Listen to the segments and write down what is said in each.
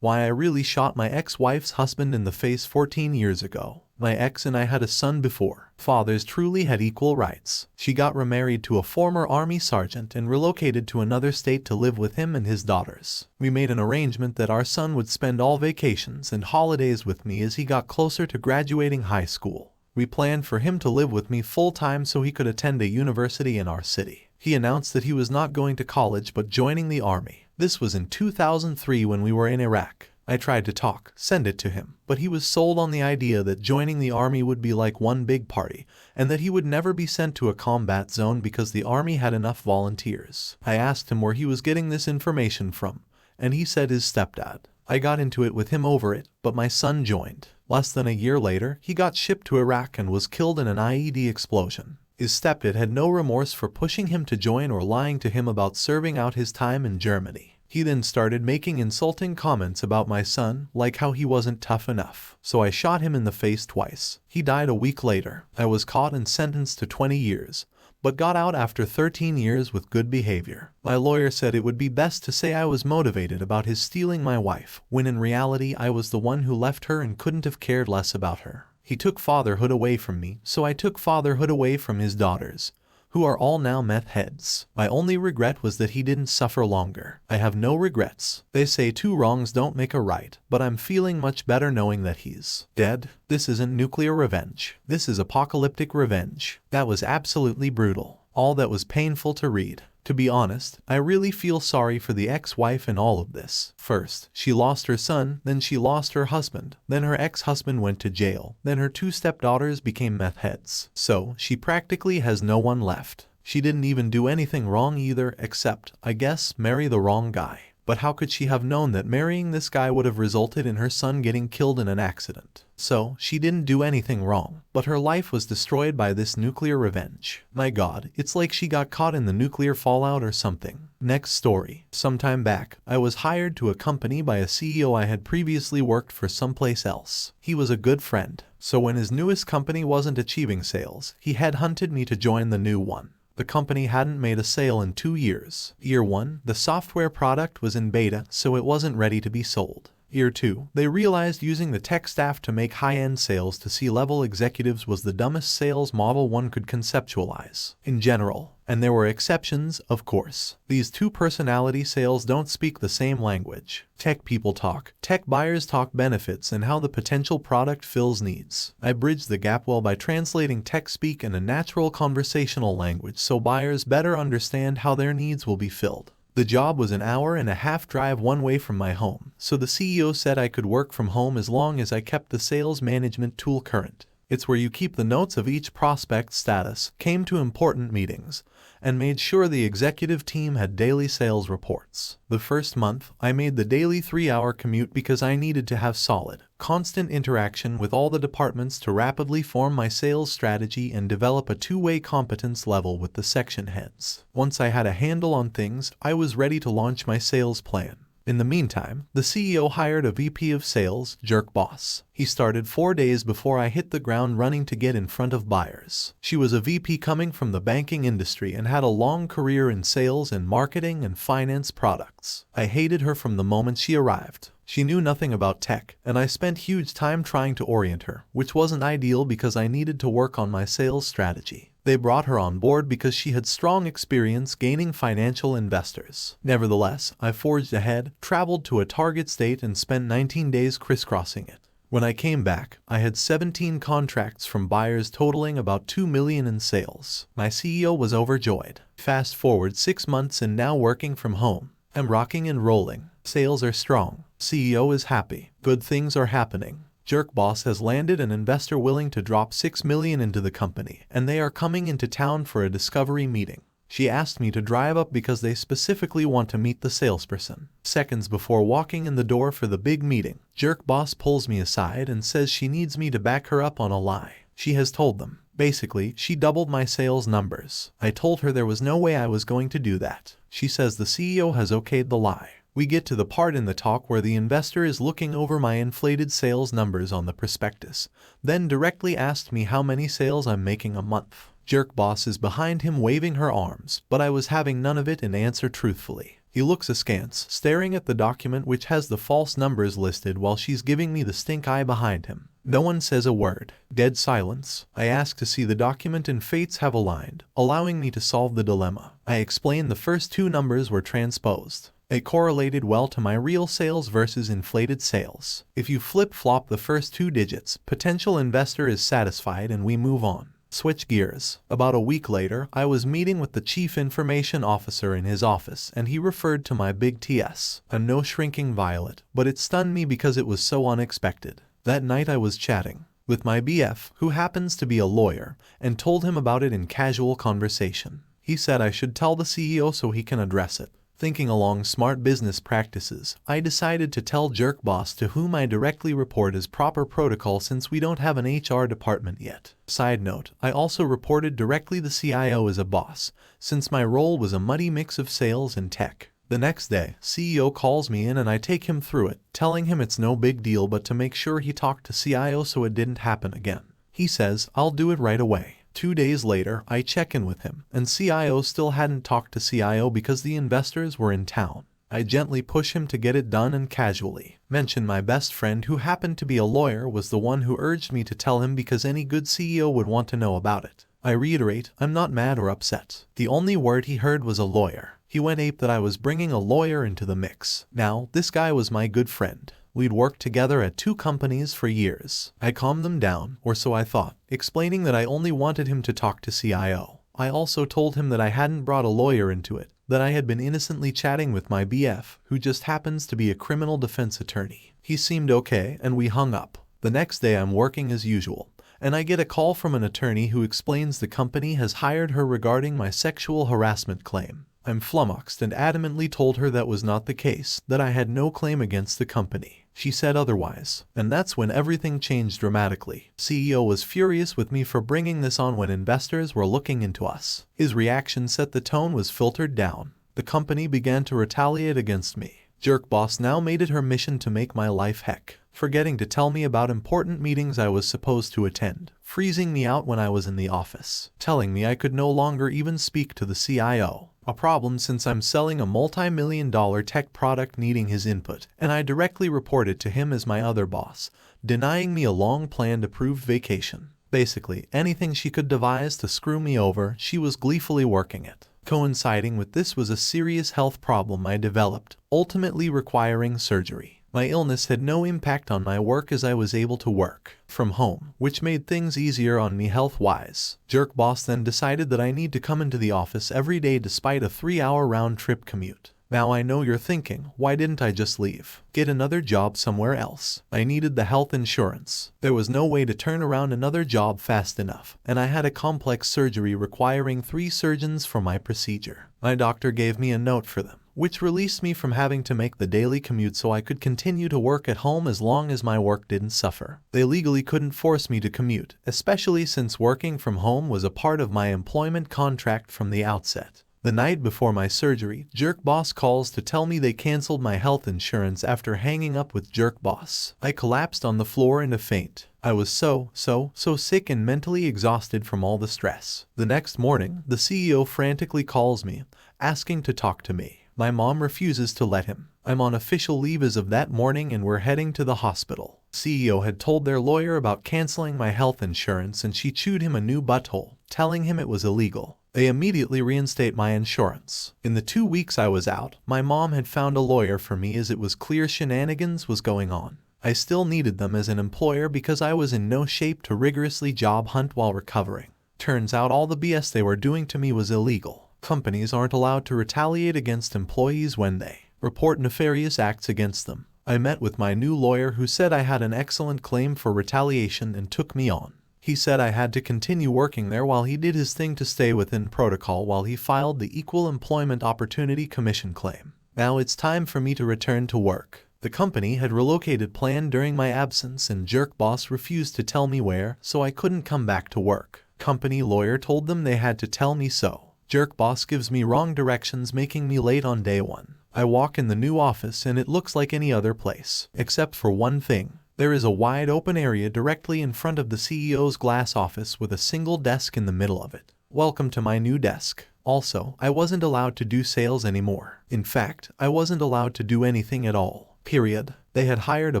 Why I really shot my ex-wife's husband in the face 14 years ago. My ex and I had a son before. Fathers truly had equal rights. She got remarried to a former army sergeant and relocated to another state to live with him and his daughters. We made an arrangement that our son would spend all vacations and holidays with me as he got closer to graduating high school. We planned for him to live with me full-time so he could attend a university in our city. He announced that he was not going to college but joining the army. This was in 2003 when we were in Iraq. I tried to send it to him, but he was sold on the idea that joining the army would be like one big party, and that he would never be sent to a combat zone because the army had enough volunteers. I asked him where he was getting this information from, and he said his stepdad. I got into it with him over it, but my son joined. Less than a year later, he got shipped to Iraq and was killed in an IED explosion. His stepdad had no remorse for pushing him to join or lying to him about serving out his time in Germany. He then started making insulting comments about my son, like how he wasn't tough enough. So I shot him in the face twice. He died a week later. I was caught and sentenced to 20 years, but got out after 13 years with good behavior. My lawyer said it would be best to say I was motivated about his stealing my wife, when in reality I was the one who left her and couldn't have cared less about her. He took fatherhood away from me, so I took fatherhood away from his daughters, who are all now meth heads. My only regret was that he didn't suffer longer. I have no regrets. They say 2 wrongs don't make a right, but I'm feeling much better knowing that he's dead. This isn't nuclear revenge. This is apocalyptic revenge. That was absolutely brutal. All that was painful to read. To be honest, I really feel sorry for the ex-wife in all of this. First, she lost her son, then she lost her husband, then her ex-husband went to jail, then her 2 stepdaughters became meth heads. So, she practically has no one left. She didn't even do anything wrong either, except, I guess, marry the wrong guy. But how could she have known that marrying this guy would have resulted in her son getting killed in an accident? So, she didn't do anything wrong, but her life was destroyed by this nuclear revenge. My God, it's like she got caught in the nuclear fallout or something. Next story. Sometime back, I was hired to a company by a CEO I had previously worked for someplace else. He was a good friend, so when his newest company wasn't achieving sales, he headhunted me to join the new one. The company hadn't made a sale in 2 years. Year 1, the software product was in beta, so it wasn't ready to be sold. Year 2, they realized using the tech staff to make high-end sales to C-level executives was the dumbest sales model one could conceptualize. In general, and there were exceptions, of course. These 2 personality sales don't speak the same language. Tech people talk, tech buyers talk benefits and how the potential product fills needs. I bridged the gap well by translating tech speak in a natural conversational language so buyers better understand how their needs will be filled. The job was an 1.5-hour drive one way from my home, so the CEO said I could work from home as long as I kept the sales management tool current. It's where you keep the notes of each prospect's status, came to important meetings, and made sure the executive team had daily sales reports. The first month, I made the daily 3-hour commute because I needed to have solid, constant interaction with all the departments to rapidly form my sales strategy and develop a 2-way competence level with the section heads. Once I had a handle on things, I was ready to launch my sales plan. In the meantime, the CEO hired a VP of sales, Jerk Boss. He started 4 days before I hit the ground running to get in front of buyers. She was a VP coming from the banking industry and had a long career in sales and marketing and finance products. I hated her from the moment she arrived. She knew nothing about tech, and I spent huge time trying to orient her, which wasn't ideal because I needed to work on my sales strategy. They brought her on board because she had strong experience gaining financial investors. Nevertheless, I forged ahead, traveled to a target state and spent 19 days crisscrossing it. When I came back, I had 17 contracts from buyers totaling about $2 million in sales. My CEO was overjoyed. Fast forward 6 months and now working from home. I'm rocking and rolling. Sales are strong. CEO is happy. Good things are happening. Jerk Boss has landed an investor willing to drop $6 million into the company, and they are coming into town for a discovery meeting. She asked me to drive up because they specifically want to meet the salesperson. Seconds before walking in the door for the big meeting, Jerk Boss pulls me aside and says she needs me to back her up on a lie. She has told them. Basically, she doubled my sales numbers. I told her there was no way I was going to do that. She says the CEO has okayed the lie. We get to the part in the talk where the investor is looking over my inflated sales numbers on the prospectus, then directly asked me how many sales I'm making a month. Jerk Boss is behind him waving her arms, but I was having none of it and answered truthfully. He looks askance, staring at the document which has the false numbers listed while she's giving me the stink eye behind him. No one says a word. Dead silence. I ask to see the document and fates have aligned, allowing me to solve the dilemma. I explain the first two numbers were transposed. It correlated well to my real sales versus inflated sales. If you flip-flop the first two digits, potential investor is satisfied and we move on. Switch gears. About a week later, I was meeting with the chief information officer in his office and he referred to my big TS, a no-shrinking violet, but it stunned me because it was so unexpected. That night I was chatting with my BF, who happens to be a lawyer, and told him about it in casual conversation. He said I should tell the CEO so he can address it. Thinking along smart business practices, I decided to tell Jerk Boss, to whom I directly report as proper protocol since we don't have an HR department yet. Side note, I also reported directly the CIO as a boss, since my role was a muddy mix of sales and tech. The next day, CEO calls me in and I take him through it, telling him it's no big deal but to make sure he talked to CIO so it didn't happen again. He says, I'll do it right away. 2 days later, I check in with him, and CIO still hadn't talked to CIO because the investors were in town. I gently push him to get it done and casually mention my best friend, who happened to be a lawyer, was the one who urged me to tell him because any good CEO would want to know about it. I reiterate, I'm not mad or upset. The only word he heard was a lawyer. He went ape that I was bringing a lawyer into the mix. Now, this guy was my good friend. We'd worked together at 2 companies for years. I calmed them down, or so I thought, explaining that I only wanted him to talk to CIO. I also told him that I hadn't brought a lawyer into it, that I had been innocently chatting with my BF, who just happens to be a criminal defense attorney. He seemed okay, and we hung up. The next day I'm working as usual, and I get a call from an attorney who explains the company has hired her regarding my sexual harassment claim. I'm flummoxed and adamantly told her that was not the case, that I had no claim against the company. She said otherwise, and that's when everything changed dramatically. CEO was furious with me for bringing this on when investors were looking into us. His reaction set the tone was filtered down. The company began to retaliate against me. Jerk Boss now made it her mission to make my life heck, forgetting to tell me about important meetings I was supposed to attend, freezing me out when I was in the office, telling me I could no longer even speak to the CIO. A problem since I'm selling a multi-million-dollar tech product needing his input, and I directly reported to him as my other boss, denying me a long-planned approved vacation. Basically, anything she could devise to screw me over, she was gleefully working it. Coinciding with this was a serious health problem I developed, ultimately requiring surgery. My illness had no impact on my work as I was able to work from home, which made things easier on me health-wise. Jerk Boss then decided that I need to come into the office every day despite a 3-hour round-trip commute. Now I know you're thinking, why didn't I just leave? Get another job somewhere else. I needed the health insurance. There was no way to turn around another job fast enough, and I had a complex surgery requiring 3 surgeons for my procedure. My doctor gave me a note for them, which released me from having to make the daily commute so I could continue to work at home as long as my work didn't suffer. They legally couldn't force me to commute, especially since working from home was a part of my employment contract from the outset. The night before my surgery, Jerk Boss calls to tell me they canceled my health insurance after hanging up with Jerk Boss. I collapsed on the floor in a faint. I was so sick and mentally exhausted from all the stress. The next morning, the CEO frantically calls me, asking to talk to me. My mom refuses to let him. I'm on official leave as of that morning and we're heading to the hospital. CEO had told their lawyer about canceling my health insurance and she chewed him a new butthole, telling him it was illegal. They immediately reinstate my insurance. In the 2 weeks I was out, my mom had found a lawyer for me as it was clear shenanigans was going on. I still needed them as an employer because I was in no shape to rigorously job hunt while recovering. Turns out all the BS they were doing to me was illegal. Companies aren't allowed to retaliate against employees when they report nefarious acts against them. I met with my new lawyer who said I had an excellent claim for retaliation and took me on. He said I had to continue working there while he did his thing to stay within protocol while he filed the Equal Employment Opportunity Commission claim. Now it's time for me to return to work. The company had relocated plan during my absence and Jerk Boss refused to tell me where, so I couldn't come back to work. Company lawyer told them they had to tell me so. Jerk Boss gives me wrong directions, making me late on day 1. I walk in the new office and it looks like any other place, except for one thing. There is a wide open area directly in front of the CEO's glass office with a single desk in the middle of it. Welcome to my new desk. Also, I wasn't allowed to do sales anymore. In fact, I wasn't allowed to do anything at all. Period. They had hired a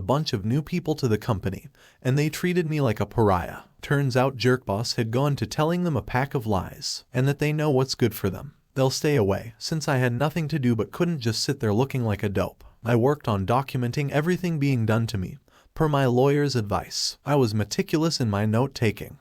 bunch of new people to the company, and they treated me like a pariah. Turns out Jerkboss had gone to telling them a pack of lies, and that they know what's good for them. They'll stay away, since I had nothing to do but couldn't just sit there looking like a dope. I worked on documenting everything being done to me, per my lawyer's advice. I was meticulous in my note-taking.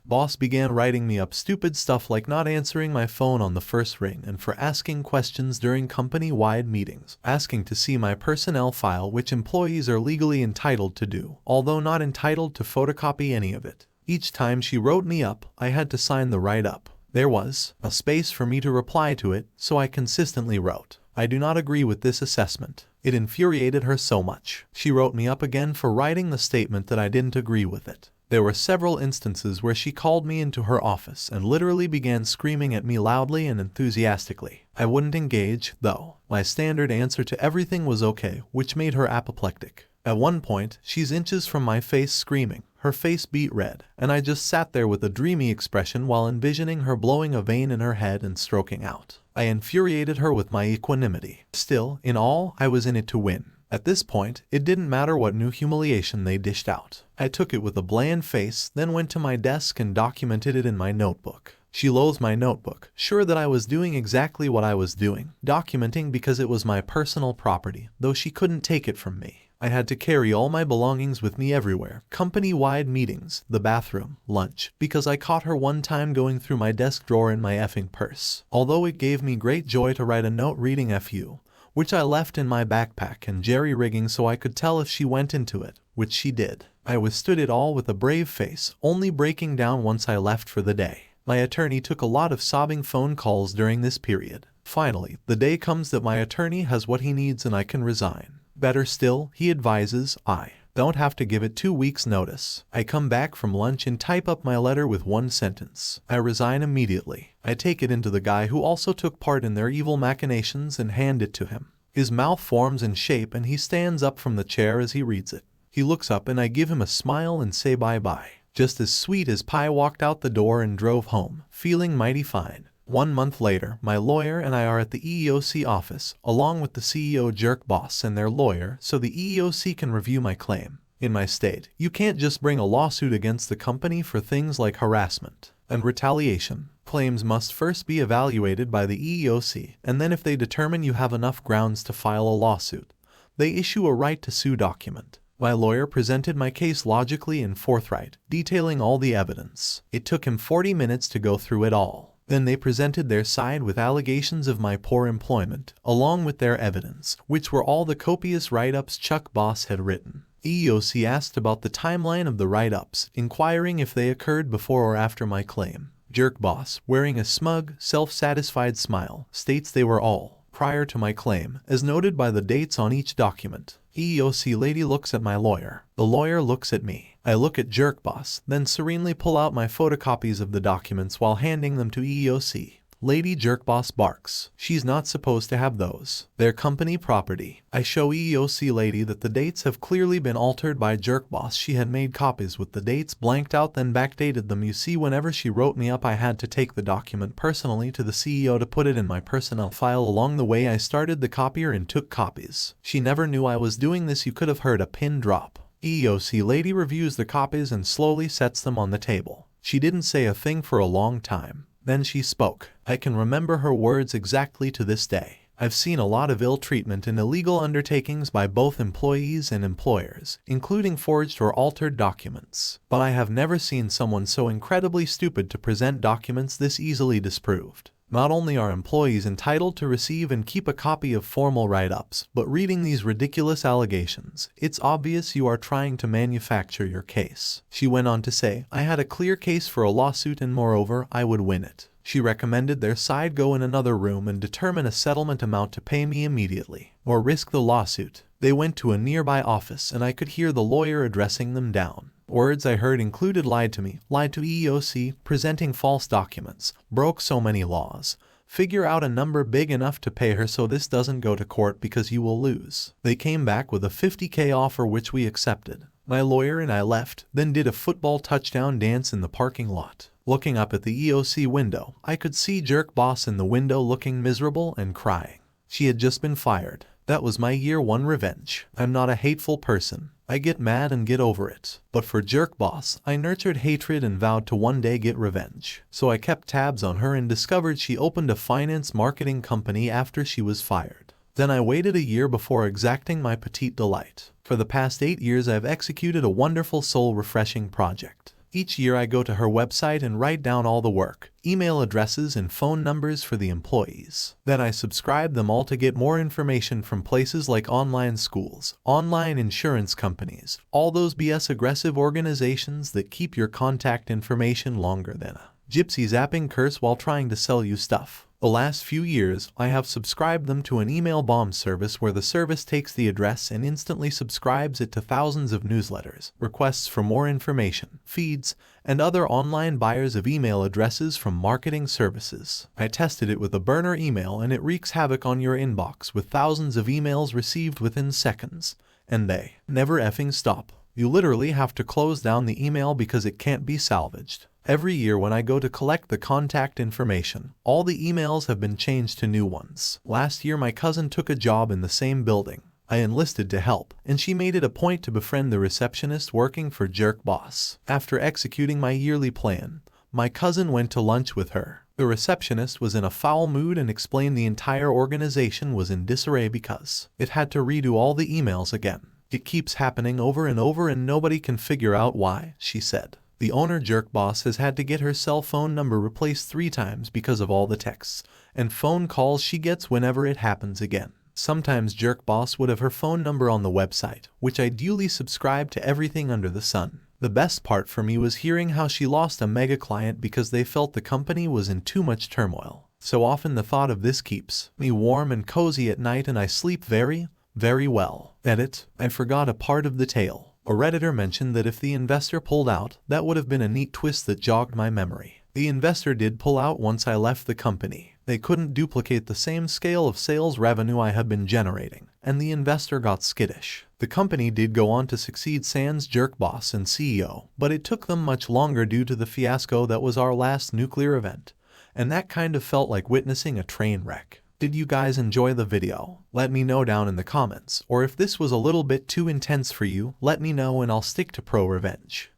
Boss began writing me up stupid stuff like not answering my phone on the first ring and for asking questions during company-wide meetings, asking to see my personnel file, which employees are legally entitled to do, although not entitled to photocopy any of it. Each time she wrote me up, I had to sign the write-up. There was a space for me to reply to it, so I consistently wrote, "I do not agree with this assessment." It infuriated her so much. She wrote me up again for writing the statement that I didn't agree with it. There were several instances where she called me into her office and literally began screaming at me loudly and enthusiastically. I wouldn't engage, though. My standard answer to everything was okay, which made her apoplectic. At one point, she's inches from my face screaming. Her face beat red, and I just sat there with a dreamy expression while envisioning her blowing a vein in her head and stroking out. I infuriated her with my equanimity. Still, in all, I was in it to win. At this point, it didn't matter what new humiliation they dished out. I took it with a bland face, then went to my desk and documented it in my notebook. She loathed my notebook, sure that I was doing exactly what I was doing, documenting because it was my personal property, though she couldn't take it from me. I had to carry all my belongings with me everywhere, company-wide meetings, the bathroom, lunch, because I caught her one time going through my desk drawer in my effing purse. Although it gave me great joy to write a note reading "FU," which I left in my backpack and jerry-rigging so I could tell if she went into it, which she did. I withstood it all with a brave face, only breaking down once I left for the day. My attorney took a lot of sobbing phone calls during this period. Finally, the day comes that my attorney has what he needs and I can resign. Better still, he advises, I don't have to give it 2 weeks' notice. I come back from lunch and type up my letter with one sentence. I resign immediately. I take it into the guy who also took part in their evil machinations and hand it to him. His mouth forms in shape and he stands up from the chair as he reads it. He looks up and I give him a smile and say bye-bye. Just as sweet as pie, walked out the door and drove home, feeling mighty fine. 1 month later, my lawyer and I are at the EEOC office, along with the CEO Jerkboss and their lawyer, so the EEOC can review my claim. In my state, you can't just bring a lawsuit against the company for things like harassment and retaliation. Claims must first be evaluated by the EEOC, and then if they determine you have enough grounds to file a lawsuit, they issue a right to sue document. My lawyer presented my case logically and forthright, detailing all the evidence. It took him 40 minutes to go through it all. Then they presented their side with allegations of my poor employment, along with their evidence, which were all the copious write-ups Chuck Boss had written. EEOC asked about the timeline of the write-ups, inquiring if they occurred before or after my claim. Jerkboss, wearing a smug, self-satisfied smile, states they were all prior to my claim, as noted by the dates on each document. EEOC lady looks at my lawyer. The lawyer looks at me. I look at Jerkboss, then serenely pull out my photocopies of the documents while handing them to EEOC. Lady Jerkboss barks. She's not supposed to have those. They're company property. I show EEOC lady that the dates have clearly been altered by Jerkboss. She had made copies with the dates blanked out, then backdated them. You see, whenever she wrote me up, I had to take the document personally to the CEO to put it in my personnel file. Along the way, I started the copier and took copies. She never knew I was doing this. You could have heard a pin drop. EEOC lady reviews the copies and slowly sets them on the table. She didn't say a thing for a long time. Then she spoke. I can remember her words exactly to this day. I've seen a lot of ill treatment and illegal undertakings by both employees and employers, including forged or altered documents. But I have never seen someone so incredibly stupid to present documents this easily disproved. Not only are employees entitled to receive and keep a copy of formal write-ups, but reading these ridiculous allegations, it's obvious you are trying to manufacture your case. She went on to say, I had a clear case for a lawsuit and moreover, I would win it. She recommended their side go in another room and determine a settlement amount to pay me immediately, or risk the lawsuit. They went to a nearby office and I could hear the lawyer addressing them down. Words I heard included lied to me, lied to EEOC, presenting false documents, broke so many laws. Figure out a number big enough to pay her so this doesn't go to court because you will lose. They came back with a $50K offer which we accepted. My lawyer and I left, then did a football touchdown dance in the parking lot. Looking up at the EOC window, I could see Jerk Boss in the window looking miserable and crying. She had just been fired. That was my year one revenge. I'm not a hateful person. I get mad and get over it. But for Jerk Boss, I nurtured hatred and vowed to one day get revenge. So I kept tabs on her and discovered she opened a finance marketing company after she was fired. Then I waited a year before exacting my petite delight. For the past 8 years I've executed a wonderful soul-refreshing project. Each year I go to her website and write down all the work, email addresses and phone numbers for the employees. Then I subscribe them all to get more information from places like online schools, online insurance companies, all those BS aggressive organizations that keep your contact information longer than a gypsy zapping curse while trying to sell you stuff. The last few years, I have subscribed them to an email bomb service where the service takes the address and instantly subscribes it to thousands of newsletters, requests for more information, feeds, and other online buyers of email addresses from marketing services. I tested it with a burner email and it wreaks havoc on your inbox with thousands of emails received within seconds. And they never effing stop. You literally have to close down the email because it can't be salvaged. Every year when I go to collect the contact information, all the emails have been changed to new ones. Last year my cousin took a job in the same building. I enlisted to help, and she made it a point to befriend the receptionist working for Jerk Boss. After executing my yearly plan, my cousin went to lunch with her. The receptionist was in a foul mood and explained the entire organization was in disarray because it had to redo all the emails again. It keeps happening over and over and nobody can figure out why, she said. The owner Jerk Boss has had to get her cell phone number replaced 3 times because of all the texts and phone calls she gets whenever it happens again. Sometimes Jerk Boss would have her phone number on the website, which I duly subscribed to everything under the sun. The best part for me was hearing how she lost a mega client because they felt the company was in too much turmoil. So often the thought of this keeps me warm and cozy at night and I sleep very, very well. Edit, I forgot a part of the tale. A Redditor mentioned that if the investor pulled out, that would have been a neat twist that jogged my memory. The investor did pull out once I left the company. They couldn't duplicate the same scale of sales revenue I had been generating, and the investor got skittish. The company did go on to succeed sans Jerk Boss and CEO, but it took them much longer due to the fiasco that was our last nuclear event, and that kind of felt like witnessing a train wreck. Did you guys enjoy the video? Let me know down in the comments, or if this was a little bit too intense for you, let me know and I'll stick to pro revenge.